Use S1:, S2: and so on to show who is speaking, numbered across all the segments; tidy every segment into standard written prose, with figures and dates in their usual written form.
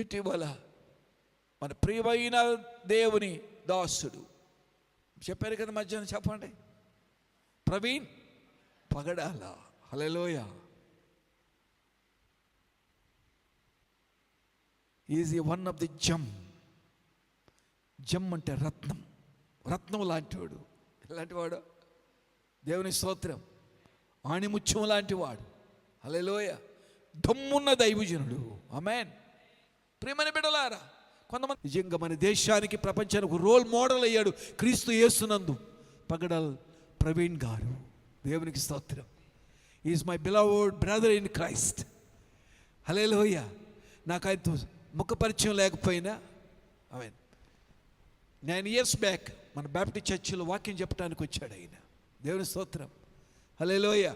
S1: ఇటీవల మన ప్రియమైన దేవుని దాసుడు చెప్పారు కదా మధ్యాహ్నం, చెప్పండి, ప్రవీణ్ పగడాల. హల్లెలూయా. ఈజ్ వన్ ఆఫ్ ది జమ్ అంటే రత్నం, రత్నం లాంటివాడు. ఎలాంటివాడు? దేవుని స్తోత్రం, ఆణిముత్యం లాంటివాడు. హల్లెలూయా. దమ్మున్న దైవజనుడు. ఆమేన్. ప్రియమైన బిడ్డలారా, కొంతమంది నిజంగా మన దేశానికి, ప్రపంచానికి రోల్ మోడల్ అయ్యాడు క్రీస్తు యేసునందు పగడాల్ ప్రవీణ్ గారు. దేవునికి స్తోత్రం. Is my beloved brother in Christ. Hallelujah. నాకు ఆయనతో ముఖ పరిచయం లేకపోయినా, ఆమేన్, 9 years బ్యాక్ మన బాప్టిస్ట్ చర్చిలో వాక్యం చెప్పడానికి వచ్చాడు ఆయన. దేవుని స్తోత్రం. హల్లెలూయా.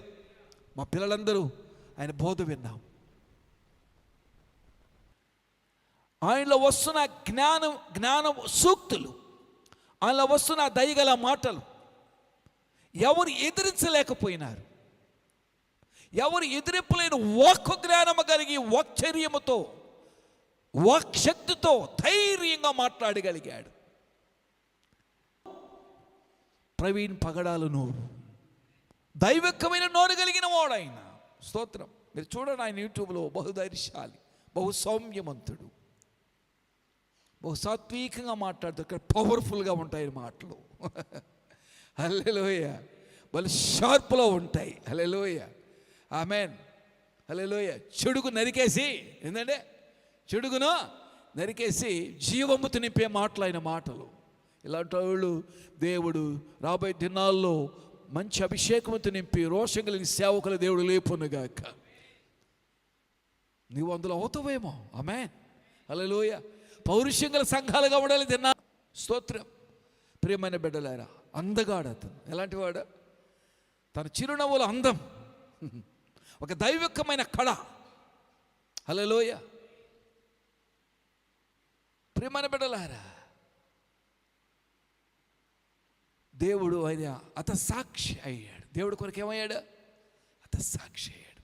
S1: మా పిల్లలందరూ ఆయన బోధ విన్నాం. ఆయనలో వస్తున్న జ్ఞానం సూక్తులు, ఆయనలో వస్తున్న దయగల మాటలు ఎవరు ఎదిరించలేకపోయినారు. ఎవరు ఎదిరింపలేని వాక్కు జ్ఞానము కలిగి వాక్చర్యముతో, వాక్శక్తితో ధైర్యంగా మాట్లాడగలిగాడు ప్రవీణ్ పగడాలు నోరు. దైవికమైన నోరు కలిగిన వాడు ఆయన. స్తోత్రం. మీరు చూడండి ఆయన యూట్యూబ్లో, బహుధైర్యశాలి, బహు సౌమ్యవంతుడు, బహు సాత్వికంగా మాట్లాడుతాడు. పవర్ఫుల్గా ఉంటాయి మాటలు. హల్లెలూయా. వాళ్ళు షార్ప్లో ఉంటాయి. హల్లెలూయా. ఆమేన్. హల్లెలూయా. చెడుగు నరికేసి, ఏంటంటే చెడుగును నరికేసి జీవముతో నింపే మాటలు ఆయన మాటలు. ఇలాంటి వాళ్ళు దేవుడు రాబోయే దినాల్లో మంచి అభిషేకముతో నింపి రోషం కలిగిన సేవకుల దేవుడు లేపునుగాక. నీవు అందులో అవుతావేమో. ఆమేన్. హల్లెలూయా. పౌరుషం గల సంఘాలుగా ఉండాలి తిన్నా. స్తోత్రం. ప్రియమైన బిడ్డలారా, అందగాడు అతను. ఎలాంటి వాడు? తన చిరునవ్వుల అందం ఒక దైవికమైన కళ. హల్లెలూయా. ప్రియమైన బిడ్డలారా, దేవుడు ఆయన అతసాక్షి అయ్యాడు. దేవుడు కొరకు ఏమయ్యాడు? అతసాక్షి అయ్యాడు.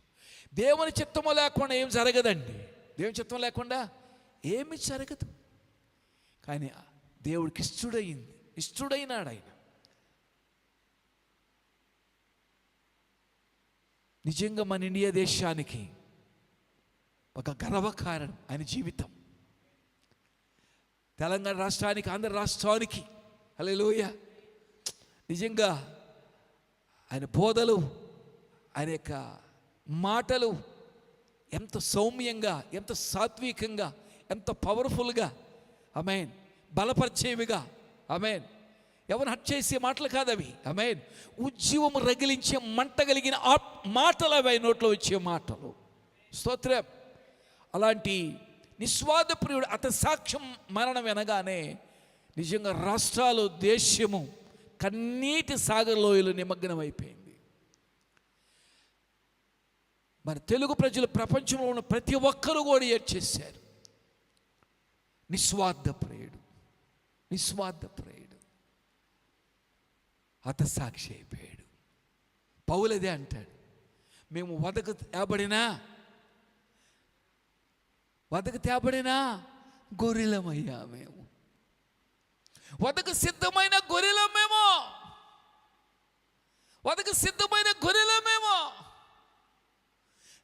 S1: దేవుని చిత్తము లేకుండా ఏం జరగదండి. దేవుని చిత్తం లేకుండా ఏమి జరగదు. కానీ దేవుడికి ఇష్టడైనాడు ఆయన. నిజంగా మన ఇండియా దేశానికి ఒక గర్వకారణం ఆయన జీవితం. తెలంగాణ రాష్ట్రానికి, ఆంధ్ర రాష్ట్రానికి, హల్లెలూయా, నిజంగా ఆయన బోధలు, ఆయన యొక్క మాటలు ఎంత సౌమ్యంగా, ఎంత సాత్వికంగా, ఎంత పవర్ఫుల్గా, ఆమేన్, బలపరిచేవిగా, ఆమేన్, ఎవరు హట్ చేసే మాటలు కాదవి, ఆమేన్, ఉజ్జీవము రగిలించే మంట కలిగిన మాటలు అవి నోట్లో వచ్చే మాటలు. స్తోత్రం. అలాంటి నిస్వార్థ ప్రియుడు అతని సాక్ష్యం మరణం వినగానే నిజంగా రాష్ట్రాలు, దేశము కన్నీటి సాగర్లోయలు నిమగ్నం అయిపోయింది. మన తెలుగు ప్రజలు, ప్రపంచంలో ఉన్న ప్రతి ఒక్కరూ కూడా ఏడ్చేశారు. నిస్వార్థ ప్రియుడు, నిస్వార్థ ప్రియుడు హతసాక్షి అయిపోయాడు. పౌలదే అంటాడు, మేము వదకు తేబడినా గొర్రెలమయ్యా, మేము వదకు సిద్ధమైన గొర్రెలమేమో, వదకు సిద్ధమైన గొర్రెలమేమో.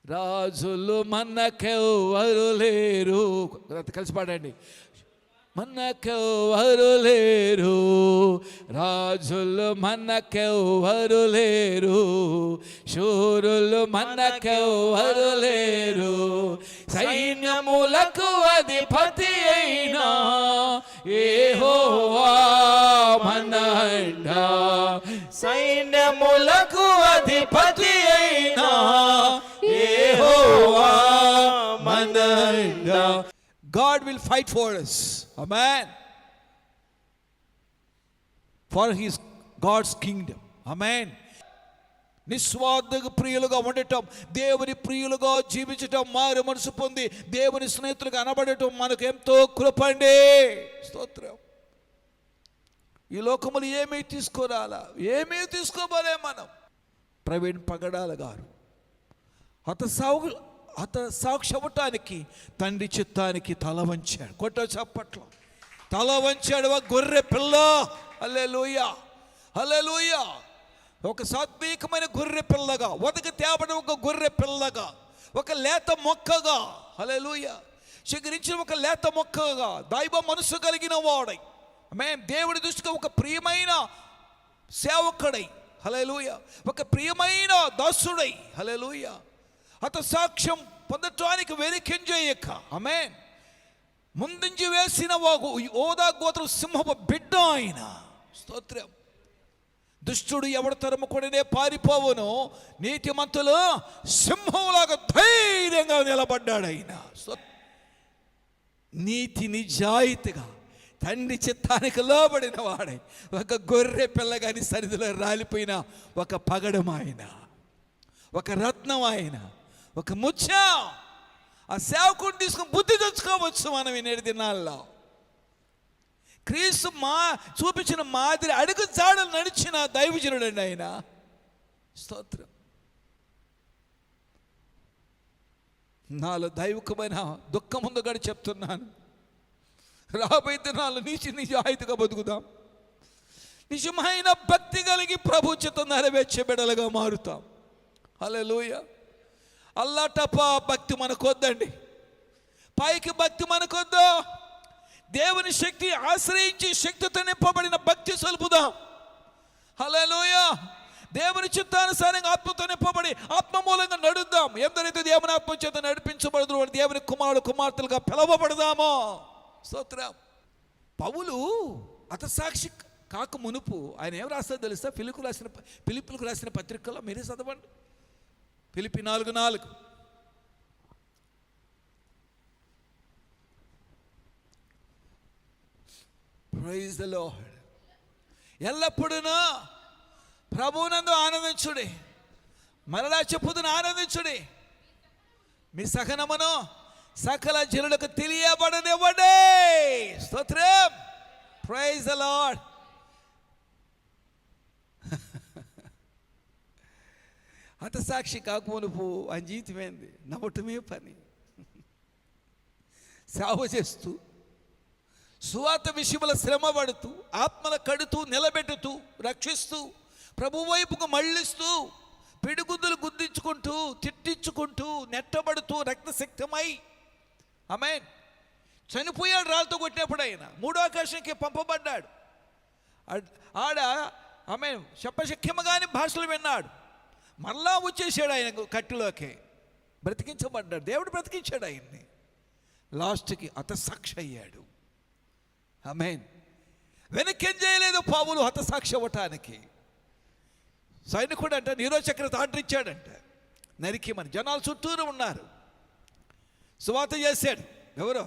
S1: రాజులు మనకెవ్వరు లేరు, కలిసి పాడండి. మనకెవ్వరు లేరు, రాజులు మనకెవ్వరు లేరు, శూరులు మనకెవ్వరు లేరు, సైన్యములకు అధిపతి అయినా యెహోవా మన అండ, సైన్యములకు అధిపతి అయినా యెహోవా మన అండ. God will fight for us. Amen. For his God's kingdom. Amen. నిస్వార్థ ప్రియులుగా ఉండటం, దేవుని ప్రియులుగా జీవించటం, మారు మనసు పొంది దేవుని స్నేహితులుగా అనబడటం మనకు ఎంతో కృపండి. స్తోత్రం. ఈ లోకములు ఏమీ తీసుకురాలా, ఏమీ తీసుకోబోలే మనం. ప్రవీణ్ పగడాల గారు అతను సాక్షి అవ్వటానికి తండ్రి చిత్తానికి తల వంచాడు. కొట్ట చప్పట్లో తల వంచాడు. ఒక గొర్రె పిల్ల, హల్లెలూయా హల్లెలూయా, ఒక సాత్వికమైన గొర్రె పిల్లగా, వదకి తేబడిన ఒక గొర్రె పిల్లగా, ఒక లేత మొక్కగా, హల్లెలూయా, చిగురించిన ఒక లేత మొక్కగా, దైవ మనసు కలిగిన వాడై, దేవుడి దృష్టిగా ఒక ప్రియమైన సేవకుడై, హల్లెలూయా, ఒక ప్రియమైన దాసుడై, హల్లెలూయా, అతను సాక్ష్యం పొందటానికి వెలికింజేయక, ఆమేన్, ముందుంచి వేసిన ఓదా గోత్రం సింహపు బిడ్డ ఆయన. స్తోత్రం. దుష్టుడు ఎవడు తరుముకొనే పారిపోవును, నీతిమంతులు సింహంలాగా ధైర్యంగా నిలబడ్డాడు ఆయన. నీతి నిజాయితీగా తండ్రి చిత్తానికి లోబడిన వాడై, ఒక గొర్రె పిల్లగాని సరిధిలో రాలిపోయిన ఒక పగడం ఆయన, ఒక రత్నం ఆయన, ఒక ముత్యం. ఆ సేవకుడిని తీసుకుని బుద్ధి తెచ్చుకోవచ్చు మనం ఈ నేటి దినాల్లో. క్రీస్తు చూపించిన మాదిరి అడుగు జాడలు నడిచిన దైవజనుడు అండి ఆయన. స్తోత్రం. నాలో దైవికమైన దుఃఖం ఉందో గడి చెప్తున్నాను. రాబోయే దినాలు నిజాయితీగా బతుకుదాం, నిజమైన భక్తి కలిగి ప్రభు చిత్తం నెరవేర్చే బిడ్డలుగా మారుతాం. హల్లెలూయా. అల్లాటపా భక్తి మనకొద్దండి, పైకి భక్తి మనకొద్దు. దేవుని శక్తి ఆశ్రయించి శక్తితో నింపబడిన భక్తి సలుపుదాం. హల్లెలూయా. దేవుని చిత్తానుసారంగా ఆత్మతో నింపబడి ఆత్మ మూలంగా నడుద్దాం. ఎందరైతే దేవుని ఆత్మ చేత నడిపించబడదు వాడు దేవుని కుమారుడు కుమార్తెలుగా పిలవబడదామో. స్తోత్రం. పౌలు అతసాక్షి కాక మునుపు ఆయన ఏం రాస్తారో తెలుసా? ఫిలిప్పులకు రాసిన పత్రికలో మీరే చదవండి. ఫిలిప్పి 4:4. Praise the Lord. ఎల్లప్పుడూ ప్రభువునందు ఆనందించుడి, మరలా చెప్పుదును ఆనందించుడి, మీ సహనమును సకల జనులకు తెలియబడనివ్వండి. స్తోత్రం. Praise the Lord. హతసాక్షి కాకమునుపు ఆయన జీవితం ఏంది? నవ్వటమే పని. సేవ చేస్తూ, సువార్త విషయంలో శ్రమ పడుతూ, ఆత్మల కడుతూ, నిలబెట్టుతూ, రక్షిస్తూ, ప్రభు వైపుకు మళ్ళిస్తూ, పిడిగుద్దులు గుద్దించుకుంటూ, తిట్టించుకుంటూ, నెట్టబడుతూ, రక్తశక్తమై, ఆమేన్, చనిపోయాడు. రాళ్ళతో కొట్టినప్పుడు ఆయన మూడో ఆకాశానికి పంపబడ్డాడు. ఆడ ఆమేన్ చెప్పశక్యముగాని భాషలు విన్నాడు. మరలా వచ్చేసాడు ఆయన కట్టులోకి, బ్రతికించబడ్డాడు. దేవుడు బ్రతికించాడు ఆయన్ని. లాస్ట్కి హతసాక్షి అయ్యాడు. ఆమేన్. వెనకేం చేయలేదు పౌలు హతసాక్షి అవ్వటానికి. సైనికుడు అంట నీరో చక్రవర్తి ఆర్డర్ ఇచ్చాడంట, నరికి మన జనాలు చుట్టూరు ఉన్నారు. సువార్త చేశాడు. ఎవరో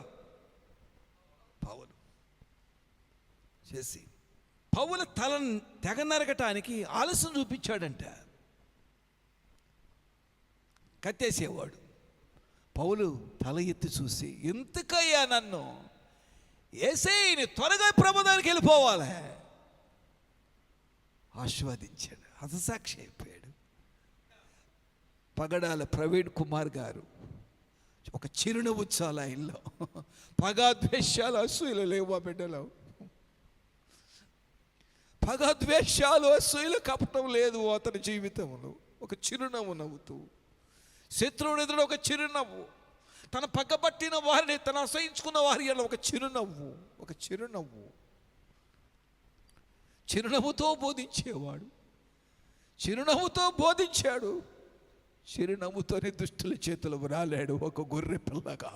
S1: పౌలు చేసి పౌల తలను తెగ నరకటానికి ఆలస్యం చూపించాడంట. కత్తేసేవాడు. పౌలు తల ఎత్తి చూసి, ఎందుకయ్యా నన్ను యేసేయ్యని, త్వరగా ప్రమాదానికి వెళ్ళిపోవాలి, ఆశీర్వదించాడు. హతసాక్షి అయిపోయాడు. పగడాల ప్రవీణ్ కుమార్ గారు ఒక చిరునవ్వు చాలా ఇల్లు. పగాద్వేషాలు అసూయలు లేవు ఆ బిడ్డలో. పగాద్వేషాలు అసూయలు కపటం లేదు అతని జీవితంలో. ఒక చిరునవ్వు నవ్వుతూ, శత్రువుని ఎదురు ఒక చిరునవ్వు, తన పక్కబట్టిన వారిని, తన అసహించుకున్న వారి ఒక చిరునవ్వు, ఒక చిరునవ్వు, చిరునవ్వుతో బోధించేవాడు. చిరునవ్వుతో బోధించాడు. చిరునవ్వుతోనే దుష్టుల చేతులు రాలాడు. ఒక గొర్రె పిల్లగా,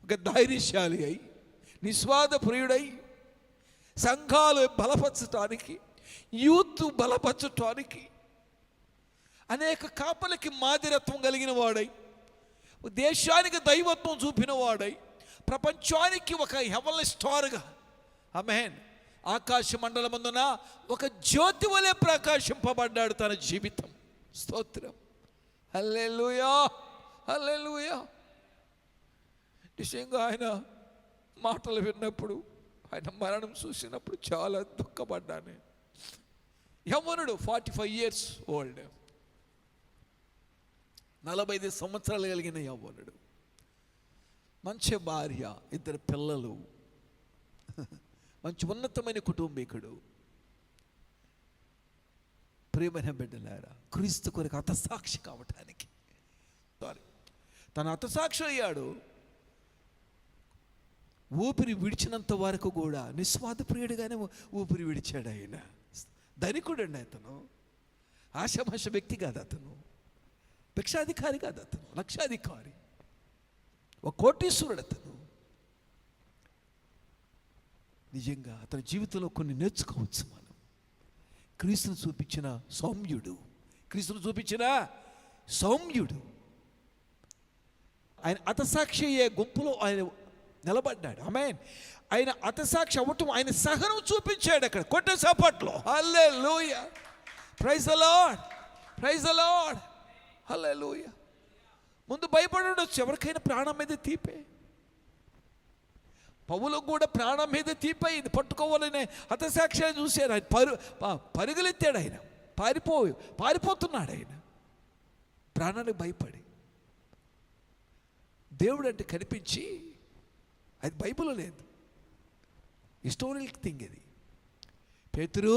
S1: ఒక ధైర్యశాలి అయి, నిస్వార్థ ప్రియుడై, సంఘాలు బలపరచటానికి, యూత్ బలపరచటానికి, అనేక కాపలకి మాదిరత్వం కలిగిన వాడై, దేశానికి దైవత్వం చూపిన వాడై, ప్రపంచానికి ఒక హెవెన్లీ స్టార్గా, ఆమేన్, ఆకాశ మండలమందున ఒక జ్యోతి వలె ప్రకాశింపబడ్డాడు తన జీవితం. స్తోత్రం. హల్లెలూయా హల్లెలూయా. నిజంగా ఆయన మాటలు విన్నప్పుడు, ఆయన మరణం చూసినప్పుడు చాలా దుఃఖపడ్డాను. యవ్వనుడు, 45 years old. 45 సంవత్సరాలు కలిగిన యవ్వనుడు, మంచి భార్య, 2 పిల్లలు, మంచి ఉన్నతమైన కుటుంబీకుడు. ప్రియమైన బిడ్డలారా, క్రీస్తు కొరకు హతసాక్షి కావటానికి తన హతసాక్షి అయ్యాడు. ఊపిరి విడిచినంత వరకు కూడా నిస్వార్థ ప్రియుడిగానే ఊపిరి విడిచాడు. ఆయన ధనికుడు అండి, అతను ఆశాభాష వ్యక్తి కాదు, అతను భిక్షాధికారి కాదు, అతను లక్షాధికారి, ఒక కోటీశ్వరుడు అతను. నిజంగా అతని జీవితంలో కొన్ని నేర్చుకోవచ్చు మనం. క్రీస్తును చూపించిన సౌమ్యుడు, క్రీస్తును చూపించిన సౌమ్యుడు. ఆయన హతసాక్షి అయ్యే గుంపులో ఆయన నిలబడ్డాడు. ఆమేన్. ఆయన హతసాక్షి అవ్వటం, ఆయన సహనం చూపించాడు అక్కడ. కొట్టే చప్పట్లు. Hallelujah, praise the Lord, praise the Lord, hallelujah. ముందు భయపడి ఉండొచ్చు, ఎవరికైనా ప్రాణం మీద తీపే. పౌలు కూడా ప్రాణం మీద తీపయింది, పట్టుకోవాలని హతసాక్షి చూశాడు. ఆయన పరుగులెత్తాడు, ఆయన పారిపోతున్నాడు ఆయన ప్రాణానికి భయపడి. దేవుడు అంటే కనిపించి, అది బైబిల్లో లేదు, హిస్టోరికల్ థింగ్ ఇది. పేతురు,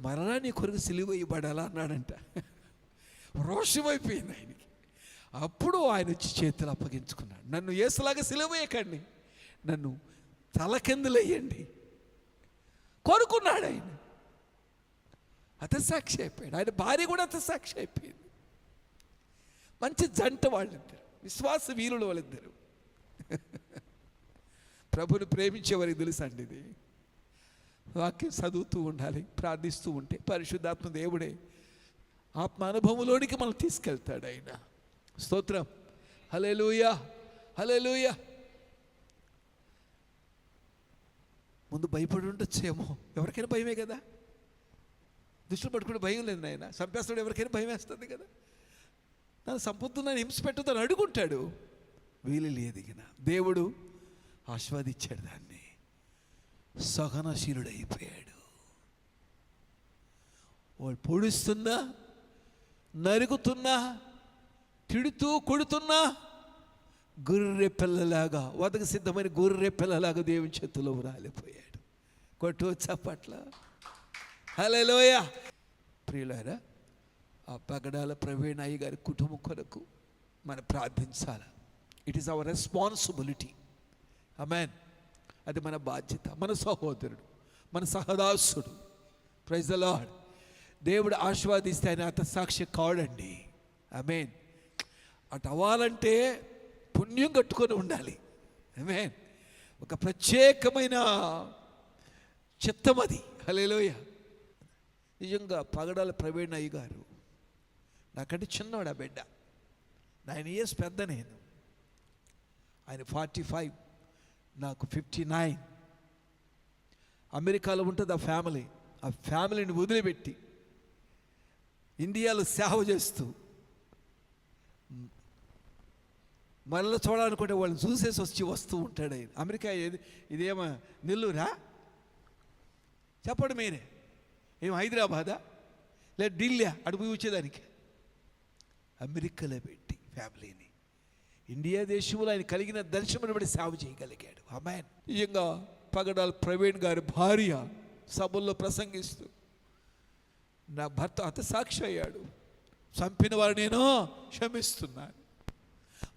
S1: మరలా నీ కొరకు సిలువ వేయబడాలా అన్నాడంట. రోషమైపోయింది ఆయనకి. అప్పుడు ఆయన వచ్చి చేతులు అప్పగించుకున్నాడు. నన్ను యేసులాగా సిలువ వేయకండి, నన్ను తలకిందులయ్యండి కోరుకున్నాడు ఆయన. హతసాక్షి అయిపోయాడు. ఆయన భార్య కూడా హతసాక్షి అయిపోయింది. మంచి జంట వాళ్ళిద్దరు, విశ్వాస వీరులు వాళ్ళిద్దరు. ప్రభుని ప్రేమించే వారికి తెలుసండి ఇది. వాక్యం చదువుతూ ఉండాలి, ప్రార్థిస్తూ ఉంటే పరిశుద్ధాత్మ దేవుడే ఆత్మ అనుభవంలోనికి మనం తీసుకెళ్తాడు ఆయన. స్తోత్రం, హల్లెలూయా, హల్లెలూయా. ముందు భయపడి ఉండొచ్చేమో, ఎవరికైనా భయమే కదా. దుష్టులు పట్టుకుంటే భయం లేదు నాయన, చంపేస్తాడు, ఎవరికైనా భయం వేస్తుంది కదా. నన్ను సంపొద్దు, నన్ను హింస పెట్టుతాను అడుగుంటాడు. వీలు లేదిగిన దేవుడు ఆస్వాదించాడు దాన్ని. సహనశీలుడైపోయాడు. వాడు పొడుస్తున్నా, నరుగుతున్నా, తిడుతూ కొడుతున్నా, గొర్రె పిల్లలాగా, వదకు సిద్ధమైన గొర్రె పిల్లలాగా దేవుని చేతిలో రాలిపోయాడు. కొట్టు చప్పట్ల, హల్లెలూయా. ప్రియులారా, ఆ పగడాల ప్రవీణ్ అయ్య గారి కుటుంబం కొరకు మనం ప్రార్థించాలి. It is our responsibility. Amen. అది మన బాధ్యత. మన సహోదరుడు, మన సహదాసుడు. Praise the lord. దేవుడు ఆశీర్వదిస్తే ఆయన హతసాక్షి కాడండి. ఆమేన్. అటు అవ్వాలంటే పుణ్యం కట్టుకొని ఉండాలి. ఆమేన్. ఒక ప్రత్యేకమైన చిత్తం అది. హల్లెలూయా. నిజంగా పగడాల ప్రవీణ్ అయ్య గారు నాకంటే చిన్నవాడు. ఆ బిడ్డ 9 years పెద్ద నేను. ఆయన 45, నాకు 59. అమెరికాలో ఉంటుంది ఆ ఫ్యామిలీ. ఆ ఫ్యామిలీని వదిలిపెట్టి ఇండియాలో సేవ చేస్తూ మళ్ళీ చూడాలనుకుంటే వాళ్ళని చూసేసి వస్తూ ఉంటాడు ఆయన. అమెరికా ఇదేమో నెల్లూరా? చెప్పండి మీరే. ఏం హైదరాబాదా లేదా ఢిల్లీ అడుగు వచ్చేదానికి? అమెరికాలో పెట్టి ఫ్యామిలీని ఇండియా దేశంలో ఆయన కలిగిన దర్శనమును బట్టి సేవ చేయగలిగాడు. ఆమేన్. నిజంగా పగడాల ప్రవీణ్ గారి భార్య సభల్లో ప్రసంగిస్తూ, నా భర్త హతసాక్షి అయ్యాడు, చంపిన వారు నేను క్షమిస్తున్నాను,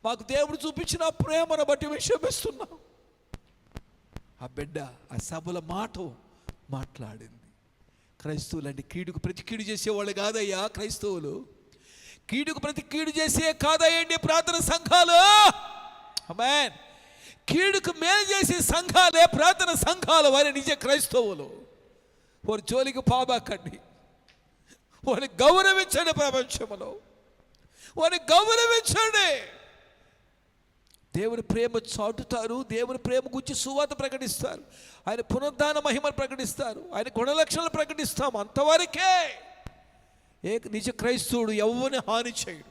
S1: మాకు దేవుడు చూపించిన ప్రేమను బట్టి మేము క్షమిస్తున్నాం. ఆ బిడ్డ ఆ సభల మాట మాట్లాడింది. క్రైస్తవులు అంటే కీడుకు ప్రతి కీడు చేసేవాళ్ళు కాదయ్యా. క్రైస్తవులు కీడుకు ప్రతి కీడు చేసే కాదయ్యండి ప్రార్థన సంఘాలు. ఆమేన్. కీడుకు మేలు చేసే సంఘాలే ప్రార్థన సంఘాలు. వారి నిజ క్రైస్తవులు. వారి జోలికి పాబాకండి, వారిని గౌరవించండి. ప్రపంచంలో వారిని గౌరవించండి. దేవుని ప్రేమ చాటుతారు, దేవుని ప్రేమ గురించి సువార్త ప్రకటిస్తారు, ఆయన పునరుద్ధాన మహిమను ప్రకటిస్తారు, ఆయన గుణలక్షణాలు ప్రకటిస్తాము. అంతవరకే. నిజ క్రైస్తవుడు ఎవ్వని హాని చేయడు.